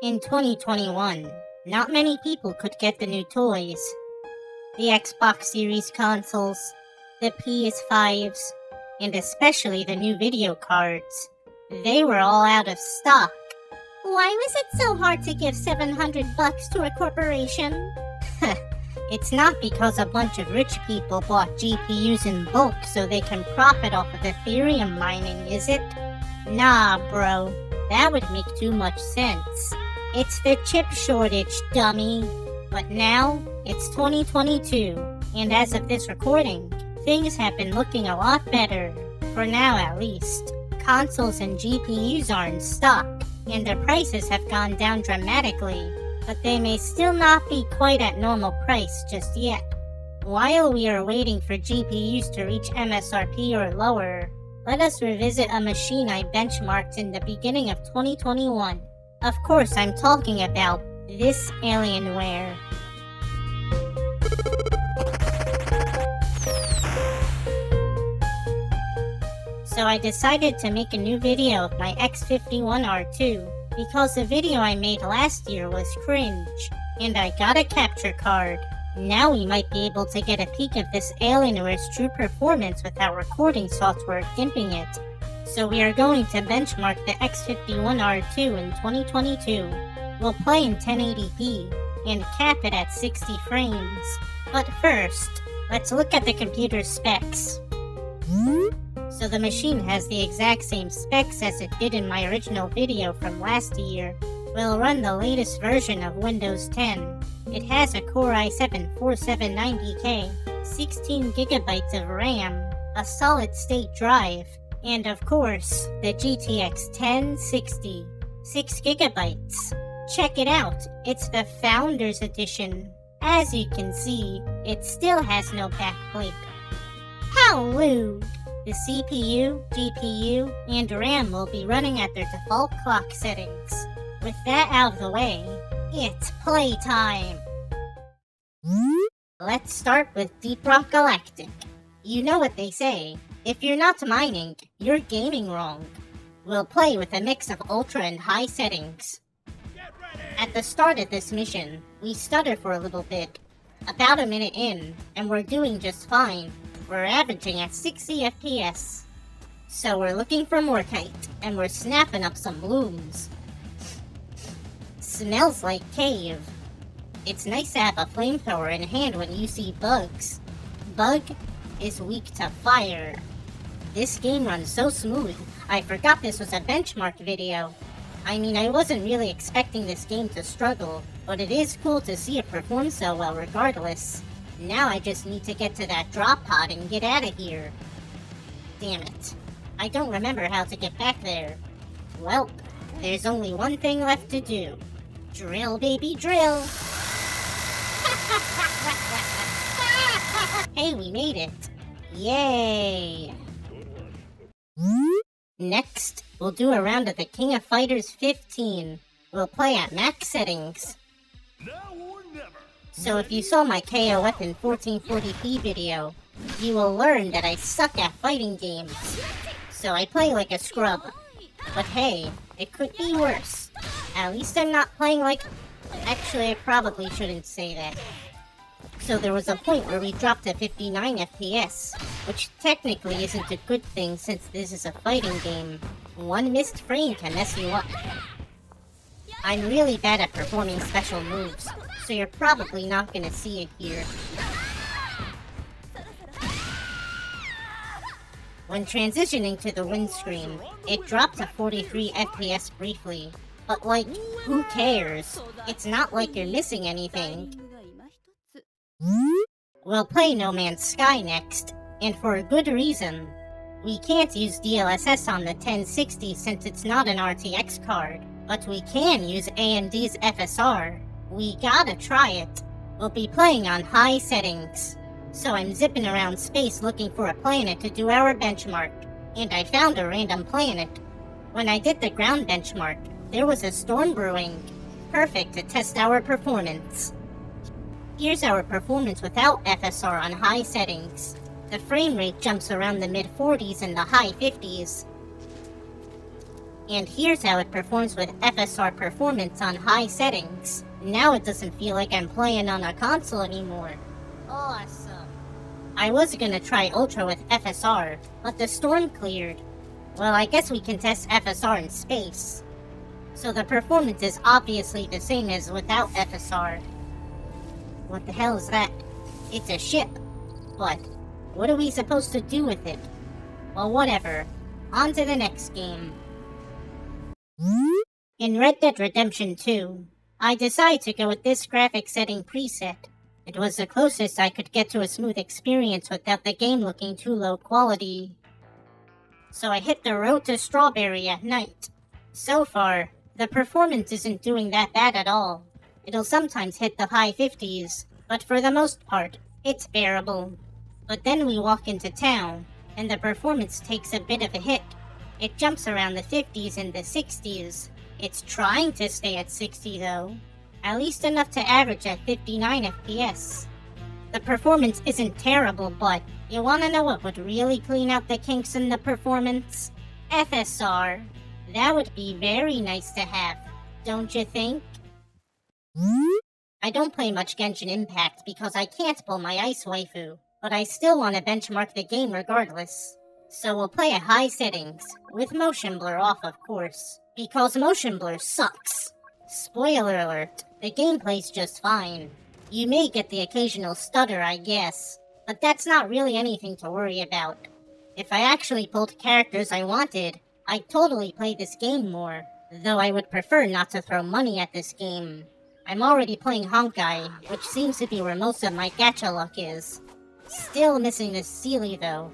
In 2021, not many people could get the new toys. The Xbox Series consoles, the PS5s, and especially the new video cards. They were all out of stock. Why was it so hard to give $700 to a corporation? It's not because a bunch of rich people bought GPUs in bulk so they can profit off of Ethereum mining, is it? Nah, bro. That would make too much sense. It's the chip shortage, dummy. But now, it's 2022, and as of this recording, things have been looking a lot better. For now, at least. Consoles and GPUs are in stock, and their prices have gone down dramatically, but they may still not be quite at normal price just yet. While we are waiting for GPUs to reach MSRP or lower, let us revisit a machine I benchmarked in the beginning of 2021. Of course, I'm talking about this Alienware. So I decided to make a new video of my X51R2 because the video I made last year was cringe, and I got a capture card. Now we might be able to get a peek of this Alienware's true performance without recording software gimping it. So we are going to benchmark the X51R2 in 2022. We'll play in 1080p and cap it at 60 frames. But first, let's look at the computer's specs. So the machine has the exact same specs as it did in my original video from last year. We'll run the latest version of Windows 10. It has a Core i7-4790K, 16GB of RAM, a solid-state drive, and of course, the GTX 1060, 6GB. Check it out, it's the Founders Edition. As you can see, it still has no backplate. How rude! The CPU, GPU, and RAM will be running at their default clock settings. With that out of the way, it's playtime! Let's start with Deep Rock Galactic. You know what they say, if you're not mining, you're gaming wrong. We'll play with a mix of ultra and high settings. At the start of this mission, we stutter for a little bit. About a minute in, and we're doing just fine. We're averaging at 60 FPS. So we're looking for Morkite, and we're snapping up some blooms. Smells like cave. It's nice to have a flamethrower in hand when you see bugs. Bug is weak to fire. This game runs so smooth, I forgot this was a benchmark video. I mean, I wasn't really expecting this game to struggle, but it is cool to see it perform so well regardless. Now I just need to get to that drop pod and get out of here. Damn it. I don't remember how to get back there. Well, there's only one thing left to do. Drill, baby, drill! Hey, we made it! Yay! Next, we'll do a round of the King of Fighters 15. We'll play at max settings. So if you saw my KOF in 1440p video, you will learn that I suck at fighting games. So I play like a scrub. But hey, it could be worse. At least I'm not playing like... Actually, I probably shouldn't say that. So there was a point where we dropped to 59 FPS, which technically isn't a good thing since this is a fighting game. One missed frame can mess you up. I'm really bad at performing special moves, so you're probably not gonna see it here. When transitioning to the windscreen, it dropped to 43 FPS briefly. But like, who cares? It's not like you're missing anything. We'll play No Man's Sky next, and for a good reason. We can't use DLSS on the 1060 since it's not an RTX card, but we can use AMD's FSR. We gotta try it. We'll be playing on high settings. So I'm zipping around space looking for a planet to do our benchmark, and I found a random planet. When I did the ground benchmark, there was a storm brewing. Perfect to test our performance. Here's our performance without FSR on high settings. The frame rate jumps around the mid-40s and the high 50s. And here's how it performs with FSR performance on high settings. Now it doesn't feel like I'm playing on a console anymore. Awesome. I was gonna try Ultra with FSR, but the storm cleared. Well, I guess we can test FSR in space. So the performance is obviously the same as without FSR. What the hell is that? It's a ship. But what are we supposed to do with it? Well, whatever. On to the next game. In Red Dead Redemption 2, I decided to go with this graphic setting preset. It was the closest I could get to a smooth experience without the game looking too low quality. So I hit the road to Strawberry at night. So far, the performance isn't doing that bad at all. It'll sometimes hit the high 50s, but for the most part, it's bearable. But then we walk into town, and the performance takes a bit of a hit. It jumps around the 50s and the 60s. It's trying to stay at 60 though, at least enough to average at 59 FPS. The performance isn't terrible, but you wanna know what would really clean out the kinks in the performance? FSR. That would be very nice to have, don't you think? I don't play much Genshin Impact because I can't pull my ice waifu, but I still want to benchmark the game regardless. So we'll play at high settings, with motion blur off of course, because motion blur sucks. Spoiler alert, the gameplay's just fine. You may get the occasional stutter, I guess, but that's not really anything to worry about. If I actually pulled characters I wanted, I'd totally play this game more, though I would prefer not to throw money at this game. I'm already playing Honkai, which seems to be where most of my gacha luck is. Still missing this Seelie though.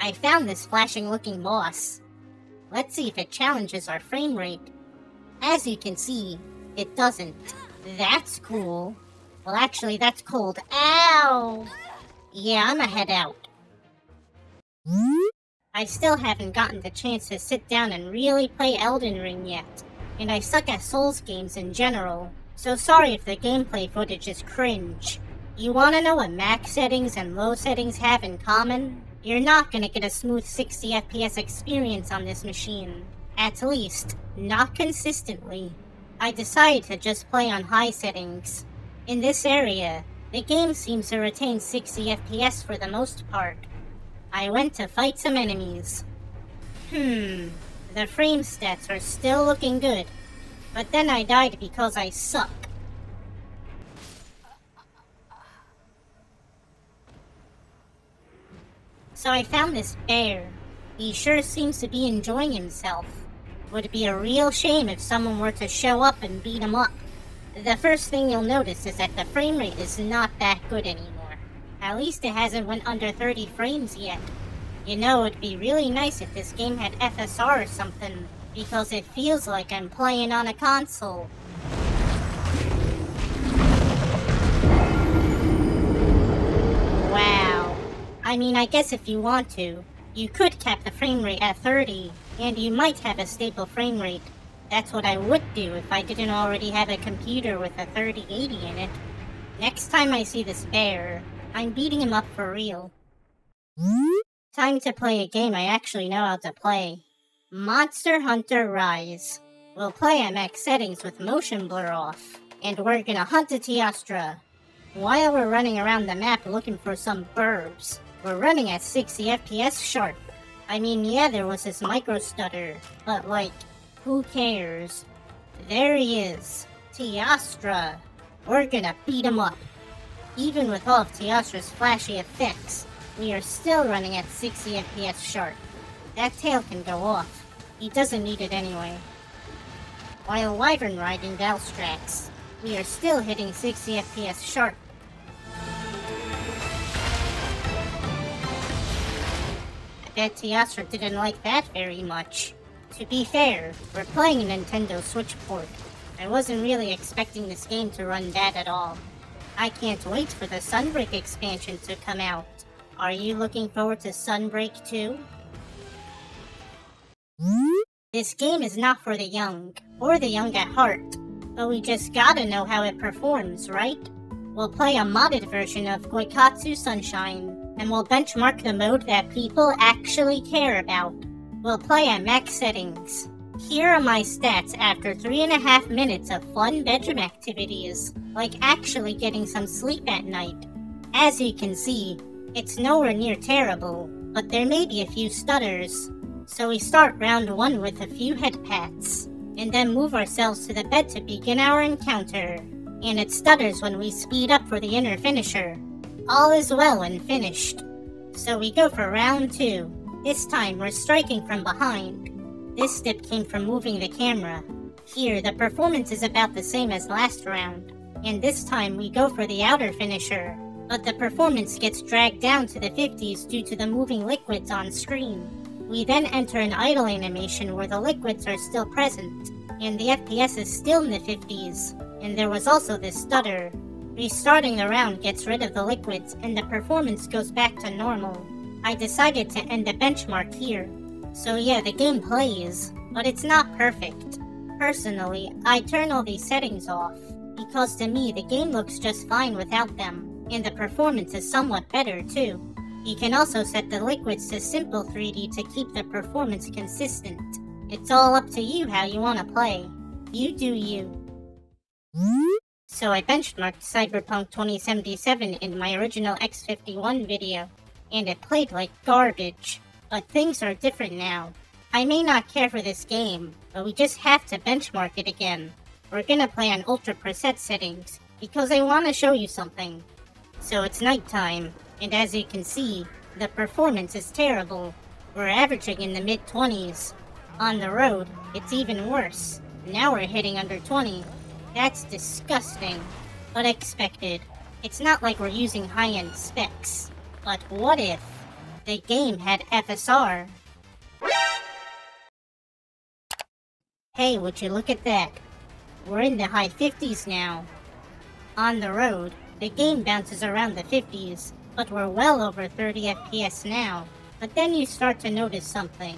I found this flashing looking boss. Let's see if it challenges our frame rate. As you can see, it doesn't. That's cool. Well, actually, that's cold. Ow! Yeah, I'ma head out. I still haven't gotten the chance to sit down and really play Elden Ring yet, and I suck at Souls games in general, so sorry if the gameplay footage is cringe. You wanna know what max settings and low settings have in common? You're not gonna get a smooth 60 FPS experience on this machine. At least, not consistently. I decided to just play on high settings. In this area, the game seems to retain 60 FPS for the most part. I went to fight some enemies. The frame stats are still looking good, but then I died because I suck. So I found this bear. He sure seems to be enjoying himself. Would be a real shame if someone were to show up and beat him up. The first thing you'll notice is that the frame rate is not that good anymore. At least it hasn't went under 30 frames yet. You know, it'd be really nice if this game had FSR or something, because it feels like I'm playing on a console. Wow. I mean, I guess if you want to, you could cap the frame rate at 30, and you might have a stable frame rate. That's what I would do if I didn't already have a computer with a 3080 in it. Next time I see this bear, I'm beating him up for real. Time to play a game I actually know how to play. Monster Hunter Rise. We'll play at max settings with motion blur off, and we're gonna hunt a Teostra. While we're running around the map looking for some burbs, we're running at 60 FPS sharp. I mean, yeah, there was this micro stutter, but like, who cares? There he is, Teostra. We're gonna beat him up. Even with all of Teostra's flashy effects, we are still running at 60 FPS sharp. That tail can go off. He doesn't need it anyway. While wyvern riding Valstrax, we are still hitting 60 FPS sharp. I bet Teostra didn't like that very much. To be fair, we're playing a Nintendo Switch port. I wasn't really expecting this game to run bad at all. I can't wait for the Sunbreak expansion to come out. Are you looking forward to Sunbreak too? This game is not for the young, or the young at heart, but we just gotta know how it performs, right? We'll play a modded version of Goikatsu Sunshine, and we'll benchmark the mode that people actually care about. We'll play at max settings, Here are my stats after 3.5 minutes of fun bedroom activities, like actually getting some sleep at night. As you can see, it's nowhere near terrible, but there may be a few stutters. So we start round 1 with a few head pats, and then move ourselves to the bed to begin our encounter. And it stutters when we speed up for the inner finisher. All is well and finished. So we go for round 2. This time we're striking from behind. This step came from moving the camera. Here, the performance is about the same as last round, and this time we go for the outer finisher, but the performance gets dragged down to the 50s due to the moving liquids on screen. We then enter an idle animation where the liquids are still present, and the FPS is still in the 50s, and there was also this stutter. Restarting the round gets rid of the liquids, and the performance goes back to normal. I decided to end the benchmark here. So yeah, the game plays, but it's not perfect. Personally, I turn all these settings off, because to me the game looks just fine without them, and the performance is somewhat better too. You can also set the liquids to simple 3D to keep the performance consistent. It's all up to you how you want to play. You do you. So I benchmarked Cyberpunk 2077 in my original X51 video, and it played like garbage. But things are different now. I may not care for this game, but we just have to benchmark it again. We're gonna play on ultra preset settings, because I want to show you something. So it's nighttime, and as you can see, the performance is terrible. We're averaging in the mid-20s. On the road, it's even worse. Now we're hitting under 20. That's disgusting, but expected. It's not like we're using high-end specs. But what if the game had FSR? Hey, would you look at that? We're in the high 50s now. On the road, the game bounces around the 50s, but we're well over 30 FPS now. But then you start to notice something.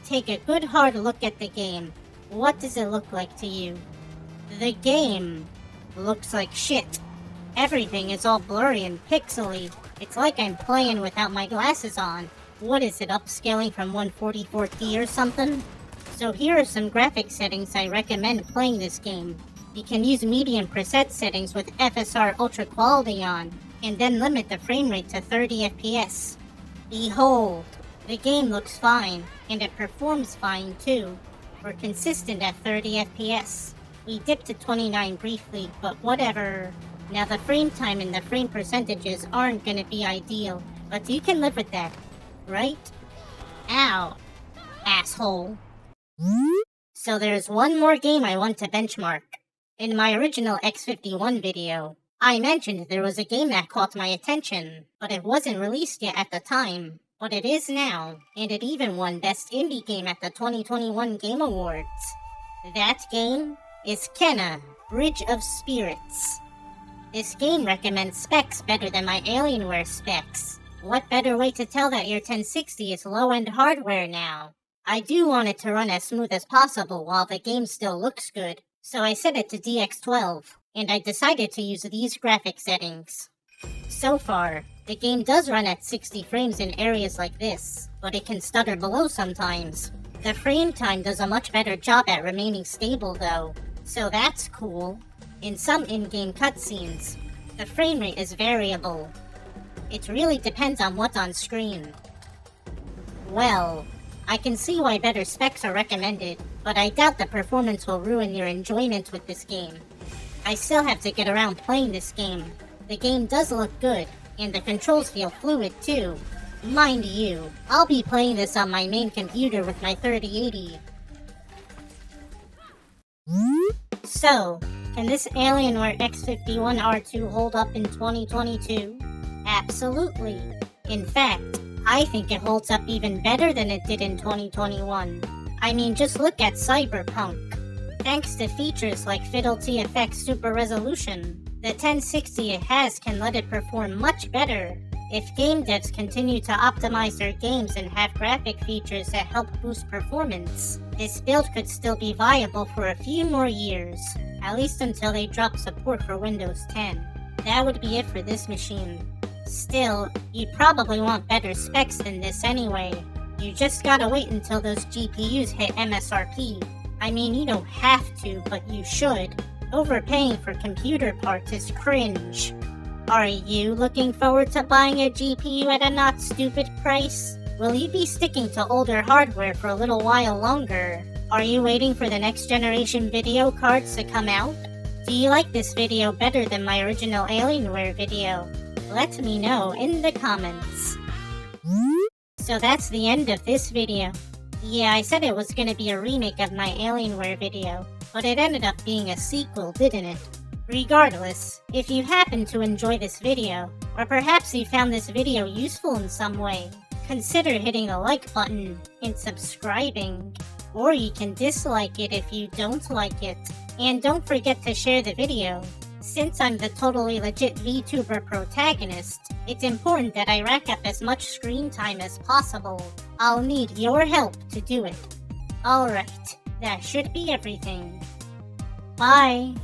Take a good hard look at the game. What does it look like to you? The game looks like shit. Everything is all blurry and pixely. It's like I'm playing without my glasses on. What is it, upscaling from 144p or something? So here are some graphic settings I recommend playing this game. You can use medium preset settings with FSR Ultra Quality on, and then limit the frame rate to 30 FPS. Behold, the game looks fine, and it performs fine too. We're consistent at 30 FPS. We dipped to 29 briefly, but whatever. Now the frame time and the frame percentages aren't gonna be ideal, but you can live with that, right? Ow, asshole. So there's one more game I want to benchmark. In my original X51 video, I mentioned there was a game that caught my attention, but it wasn't released yet at the time. But it is now, and it even won Best Indie Game at the 2021 Game Awards. That game is Kena, Bridge of Spirits. This game recommends specs better than my Alienware specs. What better way to tell that your 1060 is low-end hardware now? I do want it to run as smooth as possible while the game still looks good, so I set it to DX12, and I decided to use these graphic settings. So far, the game does run at 60 frames in areas like this, but it can stutter below sometimes. The frame time does a much better job at remaining stable though, so that's cool. In some in-game cutscenes, the frame rate is variable. It really depends on what's on screen. Well, I can see why better specs are recommended, but I doubt the performance will ruin your enjoyment with this game. I still have to get around playing this game. The game does look good, and the controls feel fluid too. Mind you, I'll be playing this on my main computer with my 3080. So, can this Alienware X51R2 hold up in 2022? Absolutely. In fact, I think it holds up even better than it did in 2021. I mean, just look at Cyberpunk. Thanks to features like Fidelity FX Super Resolution, the 1060 it has can let it perform much better. If game devs continue to optimize their games and have graphic features that help boost performance, this build could still be viable for a few more years, at least until they drop support for Windows 10. That would be it for this machine. Still, you'd probably want better specs than this anyway. You just gotta wait until those GPUs hit MSRP. I mean, you don't have to, but you should. Overpaying for computer parts is cringe. Are you looking forward to buying a GPU at a not stupid price? Will you be sticking to older hardware for a little while longer? Are you waiting for the next generation video cards to come out? Do you like this video better than my original Alienware video? Let me know in the comments. So that's the end of this video. Yeah, I said it was gonna be a remake of my Alienware video, but it ended up being a sequel, didn't it? Regardless, if you happen to enjoy this video, or perhaps you found this video useful in some way, consider hitting the like button and subscribing. Or you can dislike it if you don't like it. And don't forget to share the video. Since I'm the totally legit VTuber protagonist, it's important that I rack up as much screen time as possible. I'll need your help to do it. Alright, that should be everything. Bye!